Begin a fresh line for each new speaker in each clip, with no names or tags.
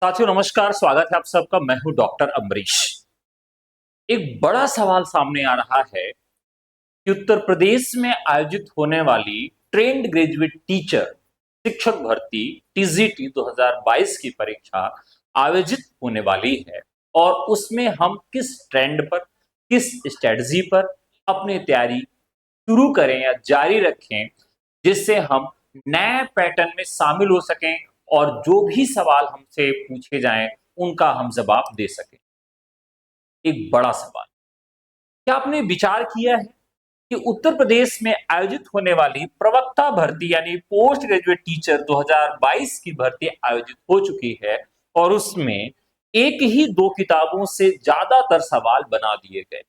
साथियों नमस्कार, स्वागत है आप सबका। मैं हूं डॉक्टर अम्बरीश। एक बड़ा सवाल सामने आ रहा है कि उत्तर प्रदेश में आयोजित होने वाली ट्रेंड ग्रेजुएट टीचर शिक्षक भर्ती टीजीटी 2022 की परीक्षा आयोजित होने वाली है और उसमें हम किस ट्रेंड पर, किस स्ट्रेटजी पर अपनी तैयारी शुरू करें या जारी रखें, जिससे हम नए पैटर्न में शामिल हो सकें और जो भी सवाल हमसे पूछे जाएं उनका हम जवाब दे सकें। एक बड़ा सवाल। क्या आपने विचार किया है कि उत्तर प्रदेश में आयोजित होने वाली प्रवक्ता भर्ती यानी पोस्ट ग्रेजुएट टीचर 2022 की भर्ती आयोजित हो चुकी है और उसमें एक ही दो किताबों से ज्यादातर सवाल बना दिए गए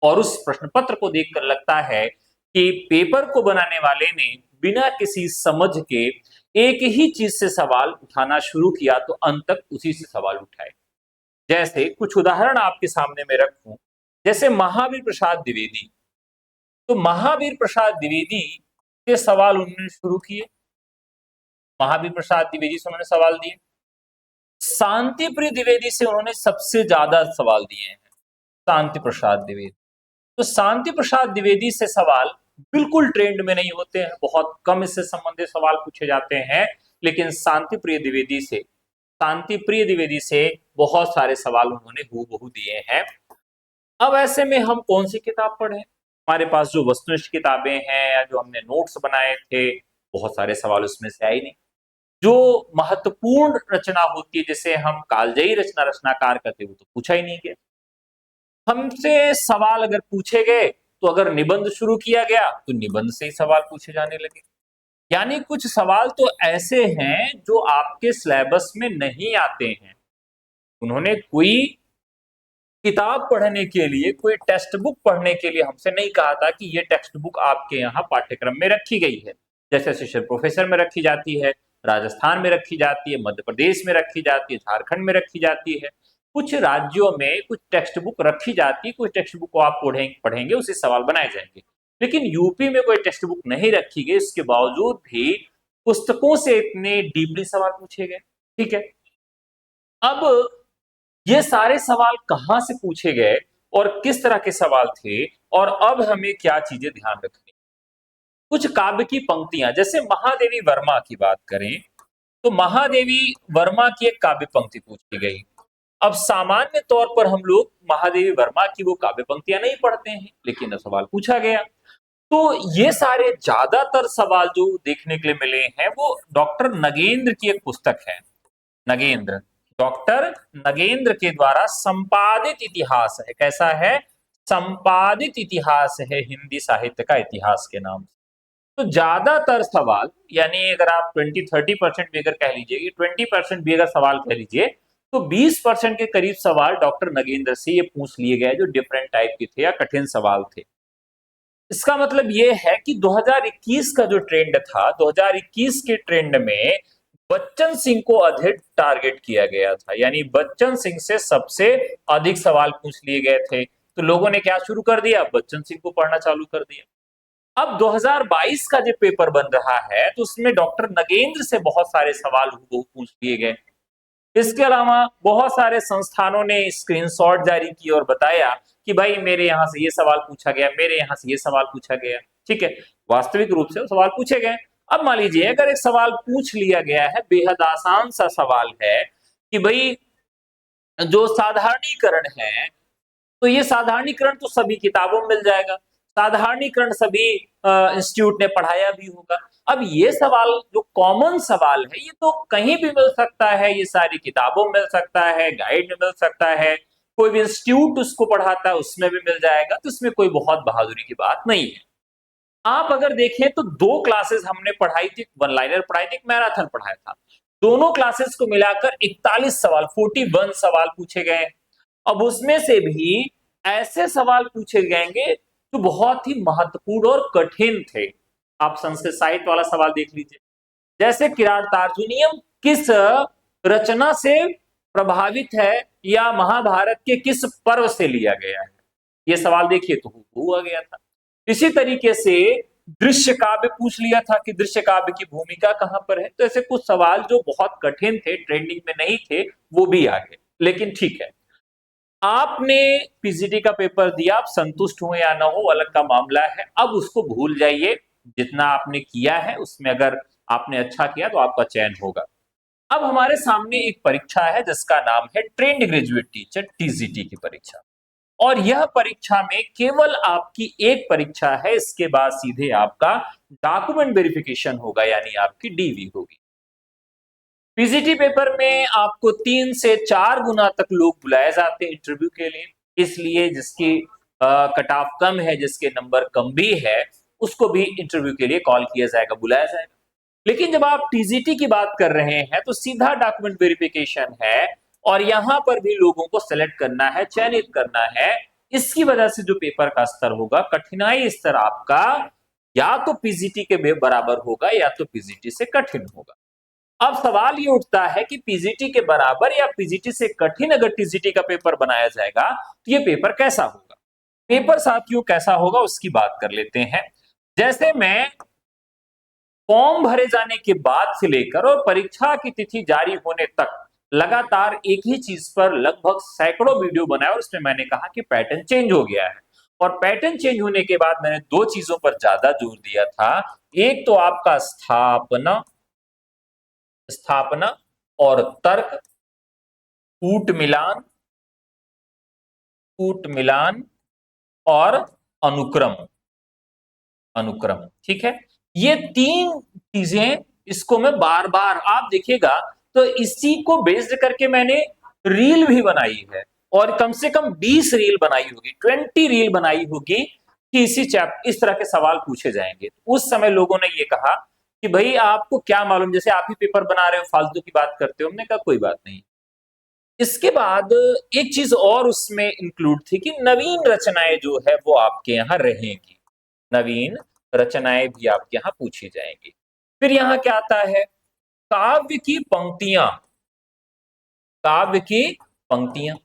और उस प्रश्न पत्र को देखकर लगता है कि पेपर को बनाने वाले ने बिना किसी समझ के एक ही चीज से सवाल उठाना शुरू किया तो अंत तक उसी से सवाल उठाए। जैसे कुछ उदाहरण आपके सामने में रखूं, जैसे महावीर प्रसाद द्विवेदी। तो महावीर प्रसाद द्विवेदी से सवाल उन्होंने शुरू किए, महावीर प्रसाद द्विवेदी से उन्होंने सवाल दिए। शांति प्रिय द्विवेदी से उन्होंने सबसे ज्यादा सवाल दिए हैं, शांति प्रसाद द्विवेदी। तो शांति प्रसाद द्विवेदी से सवाल बिल्कुल ट्रेंड में नहीं होते हैं, बहुत कम इससे संबंधित सवाल पूछे जाते हैं, लेकिन शांति प्रिय द्विवेदी से बहुत सारे सवाल उन्होंने हूबहू दिए हैं। अब ऐसे में हम कौन सी किताब पढ़ें? हमारे पास जो वस्तुनिष्ठ किताबें हैं या जो हमने नोट्स बनाए थे, बहुत सारे सवाल उसमें से आए नहीं। जो महत्वपूर्ण रचना होती है, जिसे हम कालजयी रचना रचनाकार करते, वो तो पूछा ही नहीं गया। हमसे सवाल अगर पूछे गए तो अगर निबंध शुरू किया गया तो निबंध से ही सवाल पूछे जाने लगे। यानी कुछ सवाल तो ऐसे हैं जो आपके सिलेबस में नहीं आते हैं। उन्होंने कोई किताब पढ़ने के लिए, कोई टेक्स्ट बुक पढ़ने के लिए हमसे नहीं कहा था कि ये टेक्स्ट बुक आपके यहाँ पाठ्यक्रम में रखी गई है। जैसे असिस्टेंट प्रोफेसर में रखी जाती है, राजस्थान में रखी जाती है, मध्य प्रदेश में रखी जाती है, झारखंड में रखी जाती है। कुछ राज्यों में कुछ टेक्स्ट बुक रखी जाती है, कुछ टेक्स्ट बुक को आप पढ़ेंगे उससे सवाल बनाए जाएंगे। लेकिन यूपी में कोई टेक्स्ट बुक नहीं रखी गई, इसके बावजूद भी पुस्तकों से इतने डीपली सवाल पूछे गए। ठीक है, अब ये सारे सवाल कहां से पूछे गए और किस तरह के सवाल थे और अब हमें क्या चीजें ध्यान रखनी। कुछ काव्य की पंक्तियां, जैसे महादेवी वर्मा की बात करें तो महादेवी वर्मा की एक काव्य पंक्ति पूछी गई। अब सामान्य तौर पर हम लोग महादेवी वर्मा की वो काव्य पंक्तियां नहीं पढ़ते हैं, लेकिन सवाल पूछा गया। तो ये सारे ज्यादातर सवाल जो देखने के लिए मिले हैं वो डॉक्टर नगेंद्र की एक पुस्तक है, नगेंद्र, डॉक्टर नगेंद्र के द्वारा संपादित इतिहास है। कैसा है? संपादित इतिहास है, हिंदी साहित्य का इतिहास के नाम से। तो ज्यादातर सवाल, यानी अगर आप 20-30% भी अगर कह लीजिए, 20% भी अगर सवाल कह लीजिए, तो 20% के करीब सवाल डॉक्टर नगेंद्र से ये पूछ लिए गए जो डिफरेंट टाइप के थे या कठिन सवाल थे। इसका मतलब ये है कि 2021 का जो ट्रेंड था, 2021 के ट्रेंड में बच्चन सिंह को अधिक टारगेट किया गया था, यानी बच्चन सिंह से सबसे अधिक सवाल पूछ लिए गए थे। तो लोगों ने क्या शुरू कर दिया? बच्चन सिंह को पढ़ना चालू कर दिया। अब 2022 का जो पेपर बन रहा है तो उसमें डॉक्टर नगेंद्र से बहुत सारे सवाल पूछ लिए गए। इसके अलावा बहुत सारे संस्थानों ने स्क्रीनशॉट जारी किए और बताया कि भाई मेरे यहाँ से ये सवाल पूछा गया, मेरे यहाँ से ये सवाल पूछा गया। ठीक है, वास्तविक रूप से सवाल पूछे गए। अब मान लीजिए अगर एक सवाल पूछ लिया गया है, बेहद आसान सा सवाल है कि भाई जो साधारणीकरण है, तो ये साधारणीकरण तो सभी किताबों में मिल जाएगा, साधारणीकरण सभी इंस्टीट्यूट ने पढ़ाया भी होगा। अब ये सवाल जो कॉमन सवाल है, ये तो कहीं भी मिल सकता है, ये सारी किताबों में मिल सकता है, गाइड में मिल सकता है, कोई भी इंस्टीट्यूट उसको पढ़ाता है उसमें भी मिल जाएगा, तो इसमें कोई बहुत बहादुरी की बात नहीं है। आप अगर देखें तो दो क्लासेस हमने पढ़ाई थी, वन लाइनर पढ़ाई थी, मैराथन पढ़ाया था। दोनों क्लासेस को मिलाकर 41 सवाल, 41 सवाल पूछे गए। अब उसमें से भी ऐसे सवाल पूछे जाएंगे जो बहुत ही महत्वपूर्ण और कठिन थे। आप संस्कृत साहित्य वाला सवाल देख लीजिए, जैसे किरातार्जुनीयम किस रचना से प्रभावित है या महाभारत के किस पर्व से लिया गया है, ये सवाल देखिए तो हो गया था। इसी तरीके से दृश्य काव्य पूछ लिया था कि दृश्य काव्य की भूमिका कहां पर है। तो ऐसे कुछ सवाल जो बहुत कठिन थे, ट्रेंडिंग में नहीं थे, वो भी आ गए। लेकिन ठीक है, आपने पीजीटी का पेपर दिया, आप संतुष्ट हो या ना हो अलग का मामला है। अब उसको भूल जाइए, जितना आपने किया है उसमें अगर आपने अच्छा किया तो आपका चयन होगा। अब हमारे सामने एक परीक्षा है जिसका नाम है ट्रेंड ग्रेजुएट टीचर, टीजीटी की परीक्षा। और यह परीक्षा में केवल आपकी एक परीक्षा है, इसके बाद सीधे आपका डॉक्यूमेंट वेरिफिकेशन होगा, यानी आपकी डीवी होगी। पीजीटी पेपर में आपको 3 से 4 गुना तक लोग बुलाए जाते हैं इंटरव्यू के लिए, इसलिए जिसकी कट ऑफ कम है, जिसके नंबर कम भी है, उसको भी इंटरव्यू के लिए कॉल किया जाएगा, बुलाया जाएगा। लेकिन जब आप टीजीटी की बात कर रहे हैं तो सीधा डॉक्यूमेंट वेरिफिकेशन है, और यहां पर भी लोगों को सेलेक्ट करना है, चयनित करना है। इसकी वजह से जो पेपर का स्तर होगा, कठिनाई स्तर आपका या तो पीजीटी के बराबर होगा या तो पीजीटी से कठिन होगा। अब सवाल ये उठता है कि पीजीटी के बराबर या पीजीटी से कठिन अगर टीजीटी का पेपर बनाया जाएगा तो ये पेपर कैसा होगा। पेपर साथियों कैसा होगा उसकी बात कर लेते हैं। जैसे मैं फॉर्म भरे जाने के बाद से लेकर और परीक्षा की तिथि जारी होने तक लगातार एक ही चीज पर लगभग सैकड़ों वीडियो बनाए, और उसमें मैंने कहा कि पैटर्न चेंज हो गया है। और पैटर्न चेंज होने के बाद मैंने दो चीजों पर ज्यादा जोर दिया था। एक तो आपका स्थापना स्थापना और तर्क, कूट मिलान और अनुक्रम। अनुक्रम, ठीक है। ये तीन चीजें, इसको मैं बार बार आप देखिएगा तो इसी को बेस्ड करके मैंने रील भी बनाई है, और कम से कम 20 रील बनाई होगी, 20 रील बनाई होगी कि इस तरह के सवाल पूछे जाएंगे। उस समय लोगों ने ये कहा कि भाई आपको क्या मालूम, जैसे आप ही पेपर बना रहे हो, फालतू की बात करते हो। हमने कहा कोई बात नहीं। इसके बाद एक चीज और उसमें इंक्लूड थी कि नवीन रचनाएं जो है वो आपके यहाँ रहेंगी, नवीन रचनाएं भी आपके यहाँ पूछी जाएंगी। फिर यहाँ क्या आता है, काव्य की पंक्तियां। काव्य की पंक्तियां,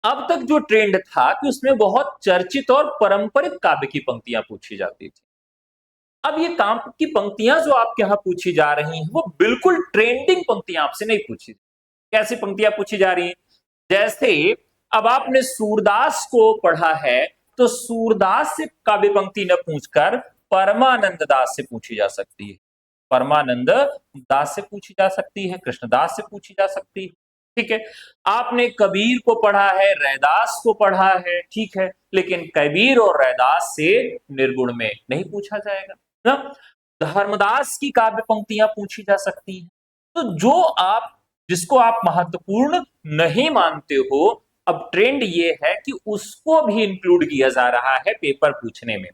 अब तक जो ट्रेंड था कि उसमें बहुत चर्चित और पारंपरिक काव्य की पंक्तियां पूछी जाती थी। अब ये काव्य की पंक्तियां जो आपके यहाँ पूछी जा रही हैं वो बिल्कुल ट्रेंडिंग पंक्तियां आपसे नहीं पूछी। कैसी पंक्तियां पूछी जा रही हैं, जैसे अब आपने सूरदास को पढ़ा है तो सूरदास से काव्य पंक्ति न पूछकर परमानंद दास से पूछी जा सकती है, परमानंद दास से पूछी जा सकती है, कृष्णदास से पूछी जा सकती है। ठीक है, आपने कबीर को पढ़ा है, रैदास को पढ़ा है, ठीक है, लेकिन कबीर और रैदास से निर्गुण में नहीं पूछा जाएगा ना। धर्मदास की काव्य पंक्तियां पूछी जा सकती हैं। तो जो आप जिसको आप महत्वपूर्ण नहीं मानते हो, अब ट्रेंड ये है कि उसको भी इंक्लूड किया जा रहा है पेपर पूछने में,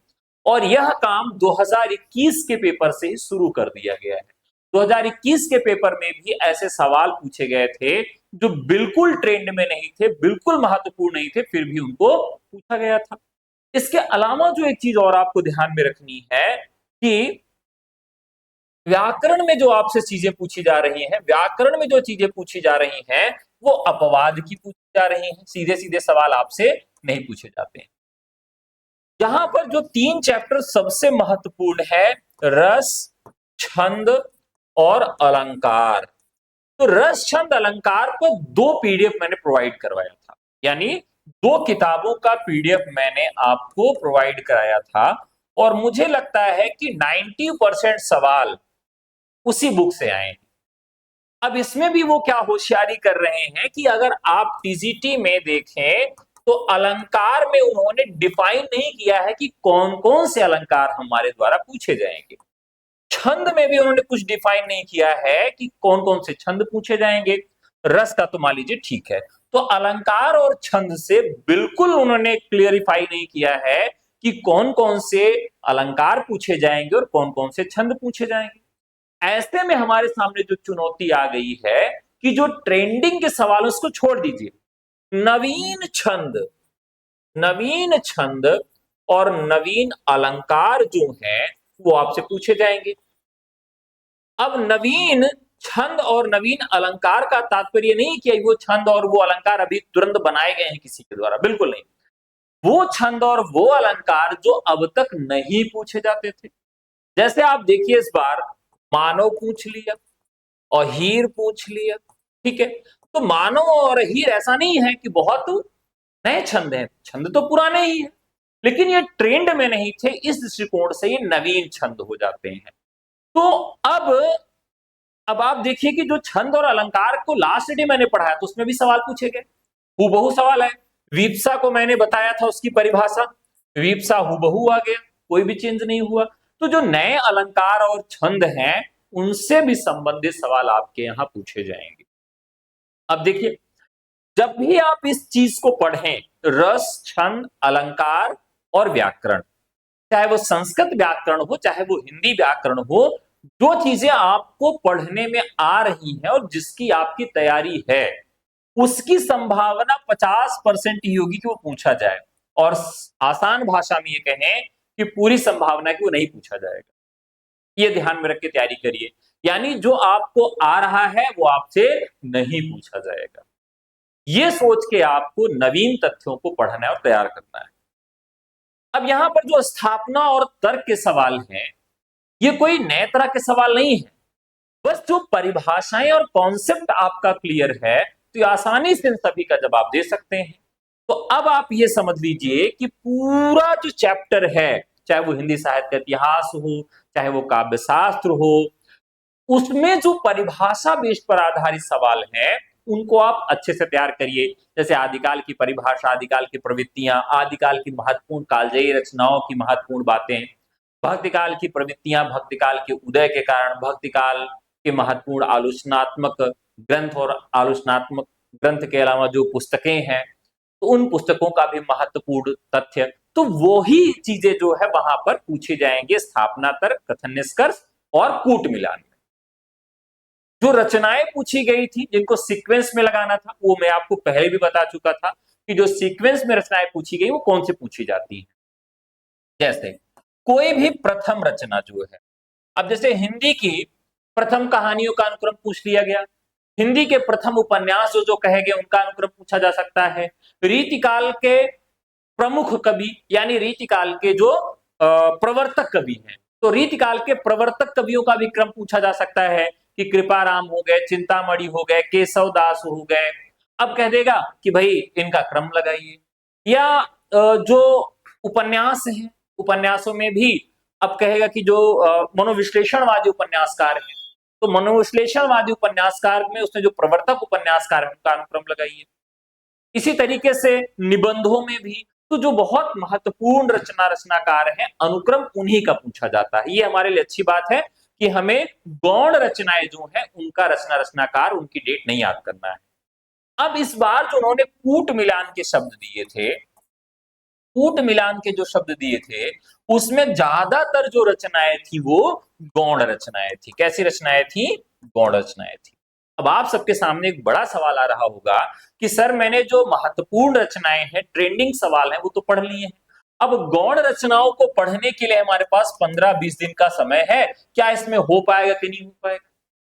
और यह काम 2021 के पेपर से ही शुरू कर दिया गया है। 2021 के पेपर में भी ऐसे सवाल पूछे गए थे जो बिल्कुल ट्रेंड में नहीं थे, बिल्कुल महत्वपूर्ण नहीं थे, फिर भी उनको पूछा गया था। इसके अलावा जो एक चीज और आपको ध्यान में रखनी है कि व्याकरण में जो आपसे चीजें पूछी जा रही हैं, व्याकरण में जो चीजें पूछी जा रही हैं वो अपवाद की पूछी जा रही हैं, सीधे सीधे सवाल आपसे नहीं पूछे जाते हैं। यहां पर जो 3 चैप्टर सबसे महत्वपूर्ण है, रस, छंद और अलंकार। तो रस, छंद, अलंकार को 2 पीडीएफ मैंने प्रोवाइड करवाया था, यानी 2 किताबों का पीडीएफ मैंने आपको प्रोवाइड कराया था, और मुझे लगता है कि 90% सवाल उसी बुक से आए। अब इसमें भी वो क्या होशियारी कर रहे हैं कि अगर आप टीजीटी में देखें तो अलंकार में उन्होंने डिफाइन नहीं किया है कि कौन कौन से अलंकार हमारे द्वारा पूछे जाएंगे। छंद में भी उन्होंने कुछ डिफाइन नहीं किया है कि कौन कौन से छंद पूछे जाएंगे। रस का तो मान लीजिए ठीक है, तो अलंकार और छंद से बिल्कुल उन्होंने क्लियरिफाई नहीं किया है कि कौन कौन से अलंकार पूछे जाएंगे और कौन कौन से छंद पूछे जाएंगे। ऐसे में हमारे सामने जो चुनौती आ गई है कि जो ट्रेंडिंग के सवाल उसको छोड़ दीजिए, नवीन छंद और नवीन अलंकार जो हैं वो आपसे पूछे जाएंगे। अब नवीन छंद और नवीन अलंकार का तात्पर्य नहीं कि वो छंद और वो अलंकार अभी तुरंत बनाए गए हैं किसी के द्वारा, बिल्कुल नहीं। वो छंद और वो अलंकार जो अब तक नहीं पूछे जाते थे। जैसे आप देखिए इस बार मानव पूछ लिया और हीर पूछ लिया, ठीक है। तो मानव और हीर ऐसा नहीं है कि बहुत नए छंद हैं, छंद तो पुराने ही हैं, लेकिन ये ट्रेंड में नहीं थे, इस दृष्टिकोण से ये नवीन छंद हो जाते हैं। तो अब आप देखिए कि जो छंद और अलंकार को लास्ट डे मैंने पढ़ाया तो उसमें भी सवाल पूछे गए, हूबहू सवाल है। विप्सा को मैंने बताया था उसकी परिभाषा, विप्सा हूबहू आ गया, कोई भी चेंज नहीं हुआ। तो जो नए अलंकार और छंद हैं उनसे भी संबंधित सवाल आपके यहां पूछे जाएंगे। अब देखिए, जब भी आप इस चीज को पढ़ें, रस, छंद, अलंकार और व्याकरण, चाहे वो संस्कृत व्याकरण हो चाहे वो हिंदी व्याकरण हो, जो चीजें आपको पढ़ने में आ रही हैं और जिसकी आपकी तैयारी है, उसकी संभावना 50% ही होगी कि वो पूछा जाए, और आसान भाषा में ये कहें कि पूरी संभावना है कि वो नहीं पूछा जाएगा। ये ध्यान में रख के तैयारी करिए, यानी जो आपको आ रहा है वो आपसे नहीं पूछा जाएगा। ये सोच के आपको नवीन तथ्यों को पढ़ना है और तैयार करना है। अब यहां पर जो स्थापना और तर्क के सवाल हैं, ये कोई नए तरह के सवाल नहीं है, बस जो परिभाषाएं और कॉन्सेप्ट आपका क्लियर है तो आसानी से इन सभी का जवाब दे सकते हैं। तो अब आप ये समझ लीजिए कि पूरा जो चैप्टर है, चाहे वो हिंदी साहित्य का इतिहास हो चाहे वो काव्य शास्त्र हो, उसमें जो परिभाषा बेस पर आधारित सवाल हैं उनको आप अच्छे से तैयार करिए। जैसे आदिकाल की परिभाषा, आदिकाल की प्रवृत्तियां, आदिकाल की महत्वपूर्ण कालजयी रचनाओं की महत्वपूर्ण बातें, भक्तिकाल की प्रवृत्तियां, भक्तिकाल के उदय के कारण, भक्तिकाल के महत्वपूर्ण आलोचनात्मक ग्रंथ और आलोचनात्मक ग्रंथ के अलावा जो पुस्तकें हैं, तो उन पुस्तकों का भी महत्वपूर्ण तथ्य, तो वो ही चीजें जो है वहां पर पूछे जाएंगे स्थापना तर्क, कथन निष्कर्ष और कूट मिलान। जो रचनाएं पूछी गई थी जिनको सीक्वेंस में लगाना था, वो मैं आपको पहले भी बता चुका था कि जो सीक्वेंस में रचनाएं पूछी गई वो कौन से पूछी जाती हैं। जैसे कोई भी प्रथम रचना जो है, अब जैसे हिंदी की प्रथम कहानियों का अनुक्रम पूछ लिया गया, हिंदी के प्रथम उपन्यास जो जो कहे गए उनका अनुक्रम पूछा जा सकता है, रीतिकाल के प्रमुख कवि यानी रीतिकाल के जो प्रवर्तक कवि हैं, तो रीतिकाल के प्रवर्तक कवियों का भी क्रम पूछा जा सकता है कि कृपाराम हो गए, चिंतामणि हो गए, केशव दास हो गए। अब कह देगा कि भाई इनका क्रम लगाइए। या जो उपन्यास है, उपन्यासों में भी अब कहेगा कि जो मनोविश्लेषणवादी उपन्यासकार है, तो मनोविश्लेषणवादी उपन्यासकार में उसने जो प्रवर्तक उपन्यासकार है उनका अनुक्रम लगाइए। इसी तरीके से निबंधों में भी तो जो बहुत महत्वपूर्ण रचनाकार हैं अनुक्रम उन्हीं का पूछा जाता है। ये हमारे लिए अच्छी बात है कि हमें गौण रचनाएं जो है उनका रचनाकार, उनकी डेट नहीं याद करना है। अब इस बार जो उन्होंने कूट मिलान के शब्द दिए थे, कूट मिलान के जो शब्द दिए थे उसमें ज्यादातर जो रचनाएं थी वो गौण रचनाएं थी। कैसी रचनाएं थी? गौण रचनाएं थी। अब आप सबके सामने एक बड़ा सवाल आ रहा होगा कि सर मैंने जो महत्वपूर्ण रचनाएं हैं, ट्रेंडिंग सवाल हैं, वो तो पढ़ लिए हैं, अब गौण रचनाओं को पढ़ने के लिए हमारे पास 15-20 दिन का समय है, क्या इसमें हो पाएगा कि नहीं हो पाएगा?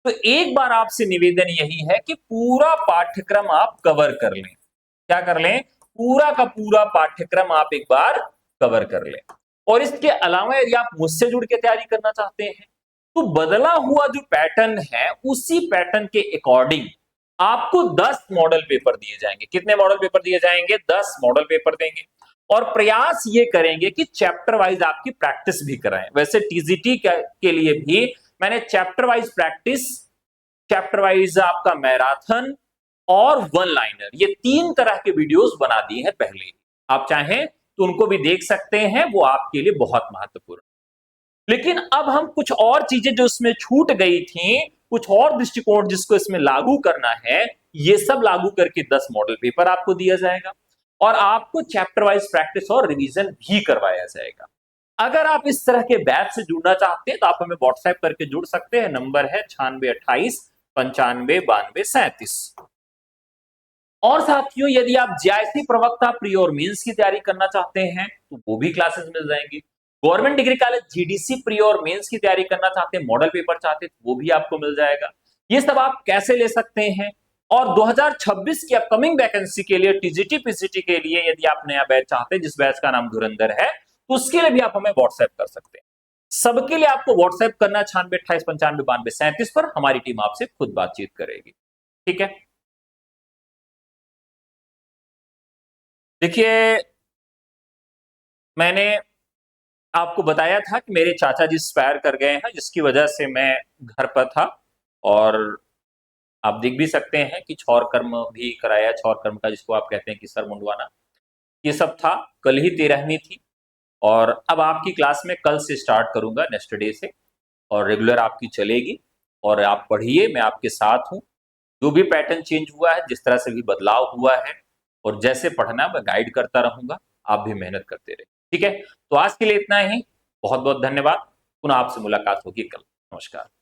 तो एक बार आपसे निवेदन यही है कि पूरा पाठ्यक्रम आप कवर कर लें। क्या कर लें? पूरा का पूरा पाठ्यक्रम आप एक बार कवर कर लें। और इसके अलावा यदि आप मुझसे जुड़ के तैयारी करना चाहते हैं तो बदला हुआ जो पैटर्न है उसी पैटर्न के अकॉर्डिंग आपको 10 मॉडल पेपर दिए जाएंगे। कितने मॉडल पेपर दिए जाएंगे? 10 मॉडल पेपर देंगे। और प्रयास ये करेंगे कि चैप्टर वाइज आपकी प्रैक्टिस भी कराएं। वैसे टीजीटी के लिए भी मैंने chapter wise practice, chapter wise आपका मैराथन और वन लाइनर, ये 3 तरह के वीडियोस बना दिए हैं पहले। आप चाहें तो उनको भी देख सकते हैं, वो आपके लिए बहुत महत्वपूर्ण। लेकिन अब हम कुछ और चीजें जो इसमें छूट गई थी, कुछ और दृष्टिकोण जिसको इसमें लागू करना है, ये सब लागू करके 10 मॉडल पेपर आपको दिया जाएगा और आपको चैप्टर वाइज प्रैक्टिस और रिवीजन भी करवाया जाएगा। अगर आप इस तरह के बैच से जुड़ना चाहते हैं तो आप हमें व्हाट्सएप करके जुड़ सकते हैं। नंबर है 9628959237। और साथियों, यदि आप जीआईसी प्रवक्ता प्री और मेंस की तैयारी करना चाहते हैं तो वो भी क्लासेस मिल जाएंगी। Government degree college GDC pre और मेंस की तैयारी करना चाहते हैं, मॉडल पेपर चाहते हैं, तो वो भी आपको मिल जाएगा। ये सब आप कैसे ले सकते हैं? और 2026 की अपकमिंग वैकेंसी के लिए टीजीटी पीसीटी के लिए यदि आप नया बैच चाहते हैं जिस बैच का नाम धुरंधर है, तो उसके लिए भी आप हमें व्हाट्सएप कर सकते हैं। सबके लिए आपको व्हाट्सएप करना 96 28 95 92 37 पर। हमारी टीम आपसे खुद बातचीत करेगी। ठीक है, देखिए मैंने आपको बताया था कि मेरे चाचा जी एक्सपायर कर गए हैं, जिसकी वजह से मैं घर पर था। और आप देख भी सकते हैं कि छौर कर्म भी कराया, छौर कर्म का जिसको आप कहते हैं कि सर मुंडवाना, ये सब था। कल ही 13वीं थी और अब आपकी क्लास में कल से स्टार्ट करूंगा, नेक्स्ट डे से, और रेगुलर आपकी चलेगी। और आप पढ़िए, मैं आपके साथ हूँ। जो भी पैटर्न चेंज हुआ है, जिस तरह से भी बदलाव हुआ है, और जैसे पढ़ना मैं गाइड करता रहूंगा, आप भी मेहनत करते रहे। ठीक है, तो आज के लिए इतना ही। बहुत बहुत धन्यवाद। पुनः आपसे मुलाकात होगी कल। नमस्कार।